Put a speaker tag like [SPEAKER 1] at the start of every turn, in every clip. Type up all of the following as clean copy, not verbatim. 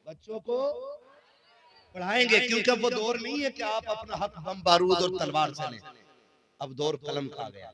[SPEAKER 1] बच्चों को पढ़ाएंगे, क्योंकि अब वो दौर नहीं है कि आप अपना हक बम बारूद और तलवार से लें। अब दौर कलम का आ गया,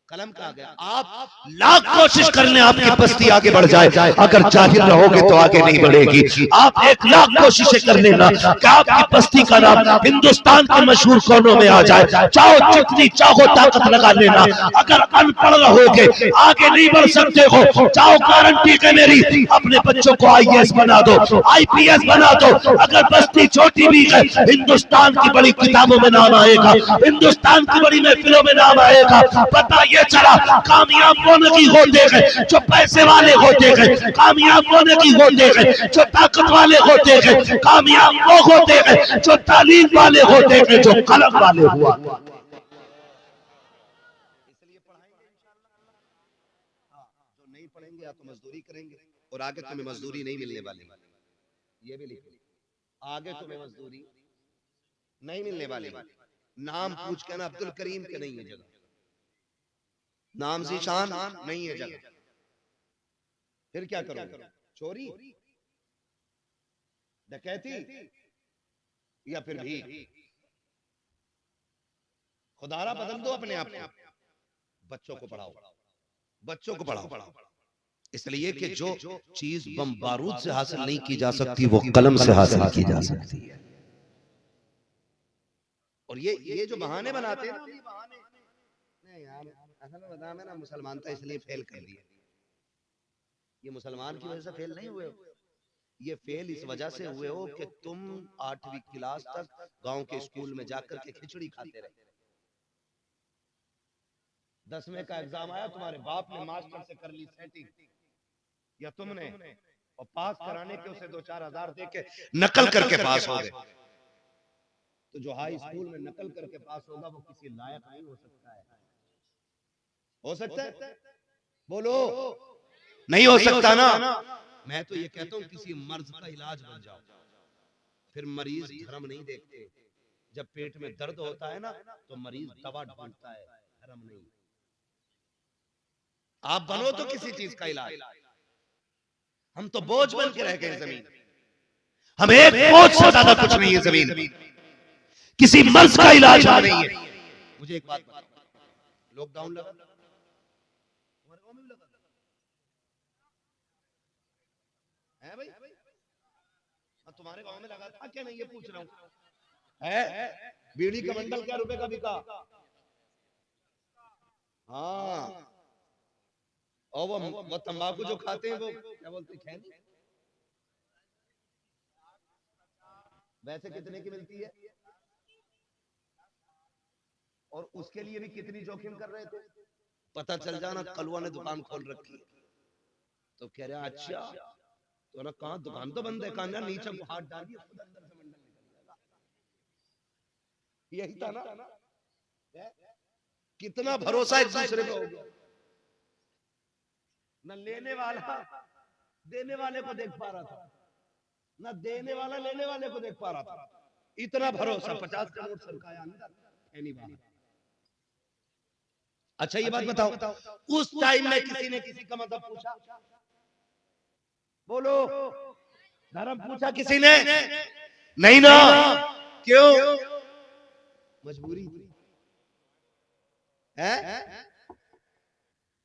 [SPEAKER 1] कलम का आ गया। आप लाख कोशिश कर लें आपकी बस्ती आगे बढ़ जाए, अगर जाहिर रहोगे तो आगे नहीं बढ़ेगी। आप 1,00,000 कोशिशें कर लेना कि आपकी बस्ती का नाम हिंदुस्तान के मशहूर कोनों में आ जाए, चाहो जितनी चाहो ताकत लगा लेना, अगर अनपढ़ रहोगे आगे नहीं बढ़ सकते हो। चाहो गारंटी है मेरी, अपने बच्चों को IAS बना दो, IPS बना दो, अगर बस्ती छोटी भी है हिंदुस्तान की बड़ी किताबों में नाम आएगा, हिंदुस्तान की बड़ी महफिलों में नाम आएगा। पता ये चला कामयाब होने की होते हैं जो पैसे वाले होते हैं, कामयाब होने की होते हैं जो ताकत वाले होते हैं, कामयाब वो होते हैं जो तालीम वाले होते हैं, जो कलम वाले हुआ। इसलिए पढ़ाएंगे इंशाअल्लाह। हाँ, जो नहीं पढ़ेंगे या तो मजदूरी करेंगे, और आगे तुम्हें मजदूरी नहीं मिलने वाली, ये भी लिखो, आगे तुम्हें मजदूरी नहीं मिलने वाली। नाम पूछ के ना अब्दुल करीम के नहीं है जगह, नाम ज़ीशान नहीं है जगह, फिर क्या करोगे? चोरी, डकैती, या फिर भी खुदारा बदल दो अपने आप को। बच्चों को पढ़ाओ, बच्चों को पढ़ाओ, इसलिए कि जो चीज बम बारूद से हासिल नहीं की जा सकती वो कलम से हासिल की जा सकती है। और ये जो बहाने बनाते हैं ना, नहीं यार, असल में बता, मैं ना मुसलमान था इसलिए फेल कर दिया। ये मुसलमान की वजह से फेल नहीं हुए हो, ये फेल इस वजह से हुए हो कि तुम 8वीं क्लास तक गांव के स्कूल में जाकर के खिचड़ी खाते रहे। 10वें का एग्जाम आया, तुम्हारे बाप ने मास्टर से कर ली सेटिंग, या तुमने, और पास कराने के उसे 2-4 हजार दे के नकल करके पास हो गए। तो जो हाई स्कूल में नकल करके पास होगा वो किसी लायक नहीं हो सकता है। हो सकता है? बोलो, नहीं हो सकता ना। मैं तो ये कहता हूँ किसी मर्ज का इलाज बन जाओ। फिर मरीज धर्म नहीं देखते, जब पेट में दर्द होता है ना तो मरीज दवा ढूंढता है, धर्म नहीं। आप बनो तो किसी चीज का इलाज, हम तो बोझ बन के रह गए जमीन। हम एक बोझ से ज्यादा कुछ नहीं है जमीन, किसी मर्ज का इलाज नहीं है। मुझे एक बात बताओ, लॉकडाउन लगा, तुम्हारे गांव में भी लगा है भाई? तुम्हारे गांव में लगा था क्या नहीं, ये पूछ रहा हूँ। है बीड़ी का बंडल क्या रुपए का बिका? हाँ, और वो तंबाकू जो खाते हैं वो क्या बोलते हैं, खैनी, वैसे कितने की मिलती है? और उसके लिए भी कितनी जोखिम कर रहे थे? पता चल जाना कलुआ ने दुकान खोल रखी है, तो कह रहा अच्छा, तो ना कहा दुकान तो बंद है, कहा नीचे हाथ डालिए खुद अंदर से मंडल निकल जाएगा। यही था ना, कितना भरोसा एक दूसरे पे हो गया। न लेने वाला देने वाले को देख पा रहा था, न देने वाला लेने वाले को देख पा रहा था, इतना भरोसा। 50 का नोट सरकाया अंदर, नहीं बात। अच्छा ये बात बताओ, उस टाइम में किसी ने किसी का मजहब पूछा? बोलो, धर्म पूछा किसी ने? नहीं ना। क्यों? मजबूरी है।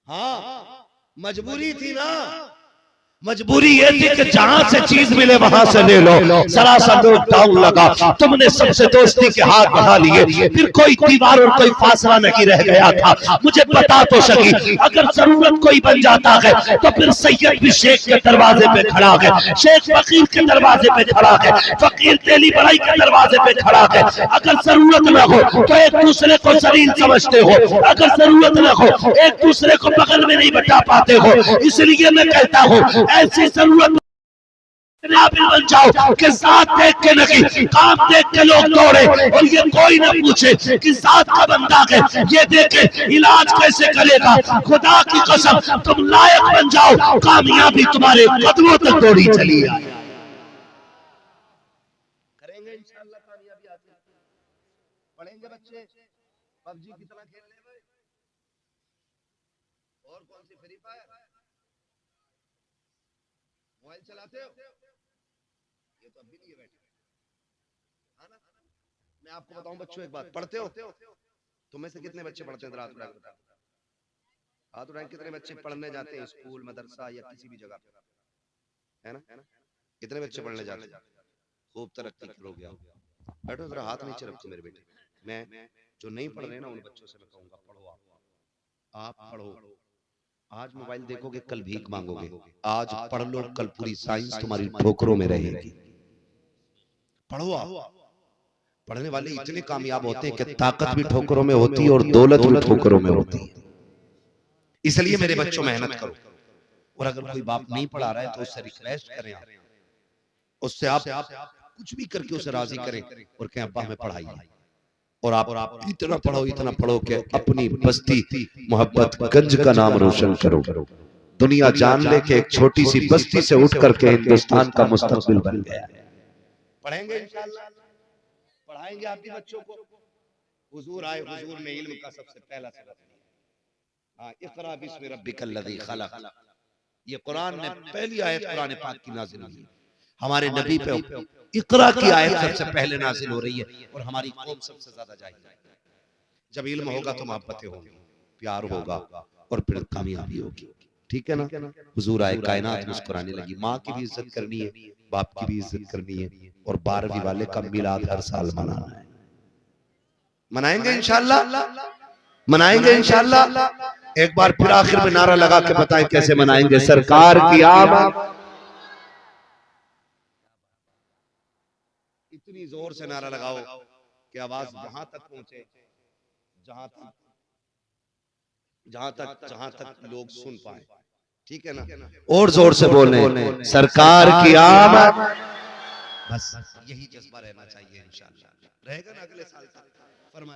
[SPEAKER 1] हाँ, मजबूरी थी ना। मजबूरी ये थी कि जहां से चीज मिले वहां से ले लो। सरासर लॉकडाउन लगा, तुमने सबसे दोस्ती के हाथ बढ़ा लिए, फिर कोई दीवार और कोई फासला नहीं रह गया था। मुझे बता तो सकी, अगर जरूरत कोई बन जाता है तो फिर सैयद भी शेख के दरवाजे पे खड़ा है, शेख फकीर के दरवाजे पे खड़ा है, फकीर तेली बड़ाई के दरवाजे पे खड़ा है। अगर जरूरत न हो तो एक दूसरे को जलील समझते हो, अगर जरूरत न हो एक दूसरे को बगल में नहीं बैठा पाते हो। इसलिए मैं कहता हूँ ऐसी जरूरत काबिल बन जाओ कि साथ देख के नहीं, काम देख के लोग दौड़े, और ये कोई ना पूछे कि साथ का बंदा है, ये देखे इलाज कैसे करेगा। खुदा की कसम तुम लायक बन जाओ, कामयाबी तुम्हारे कदमों तक दौड़ी चली आए। करेंगे इंशाअल्लाह कामयाबी आती। पढ़ेंगे बच्चे, पबजी कितना खेल ले भाई, और कौन सी फ्री फायर, मोबाइल चलाते हो? ये तो अभी नहीं बैठे, हाँ ना? मैं आपको बताऊं बच्चों एक बात, पढ़ते हो? तुम्हें से कितने बच्चे पढ़ते हैं? रात उठाकर हाथ उठाएं। कितने बच्चे पढ़ने जाते हैं स्कूल मदरसा या किसी भी जगह, है ना? कितने बच्चे पढ़ने जाते हैं? खूब तरक्की करोगे आप। बैठो जरा, हाथ नीचे रखो मेरे बेटे। मैं जो नहीं पढ़ रहे ना उन बच्चों से मैं कहूंगा पढ़ो, आप पढ़ो। आज मोबाइल देखोगे कल भीख मांगोगे, आज पढ़ लो कल पूरी साइंस तुम्हारी ठोकरों में रहेगी। पढ़ो आप। पढ़ने वाले इतने कामयाब होते हैं कि ताकत भी ठोकरों में होती है और दौलत भी ठोकरों में होती है। इसलिए मेरे बच्चों मेहनत करो, और अगर कोई बाप नहीं पढ़ा रहा है तो उससे रिक्वेस्ट करें, उससे आप कुछ भी करके उसे राजी करें और कहें अब्बा हमें पढ़ाइए। और आप इतना पढ़ो कि अपनी बस्ती मोहब्बत गंज का नाम रोशन करो। दुनिया जान ले कि एक छोटी सी बस्ती से उठ करके हिंदुस्तान का मुस्तकबिल बन गया। पढ़ेंगे इंशाअल्लाह, पढ़ाएंगे आप भी बच्चों को। हुजूर आए, हुजूर ने इल्म का सबसे पहला सबक दिया। हाँ, इक़रा बिस्मि रब्बिकल लज़ी खलक़। ये कुरान ने पहली आयत कुरान पाक की नाज़िल हुई है। हमारे नबी पे इक़रा की आयत सबसे पहले नाज़िल हो रही है और हमारी कौम सबसे ज्यादा जाहिल है। जब इल्म होगा तो मोहब्बतें होंगी, प्यार होगा और फिर कामयाबी होगी। ठीक है ना? हुजूर आए, कायनात मुस्कुराने लगी। माँ की भी इज्जत करनी है, बाप की भी इज्जत करनी है, और 12वीं वाले का मिलाद हर साल मनाना है। मनाएंगे इंशाअल्लाह, मनाएंगे इंशाअल्लाह। एक बार फिर आखिर में नारा लगा के बताएं कैसे मनाएंगे। सरकार की आमद। इतनी जोर से नारा लगाओ कि आवाज जहां तक पहुंचे, जहां तक लोग सुन पाए। ठीक है ना? और जोर से बोलने, सरकार की आमद। बस यही जज्बा रहना चाहिए, इंशाअल्लाह रहेगा ना अगले साल तक। फरमाया।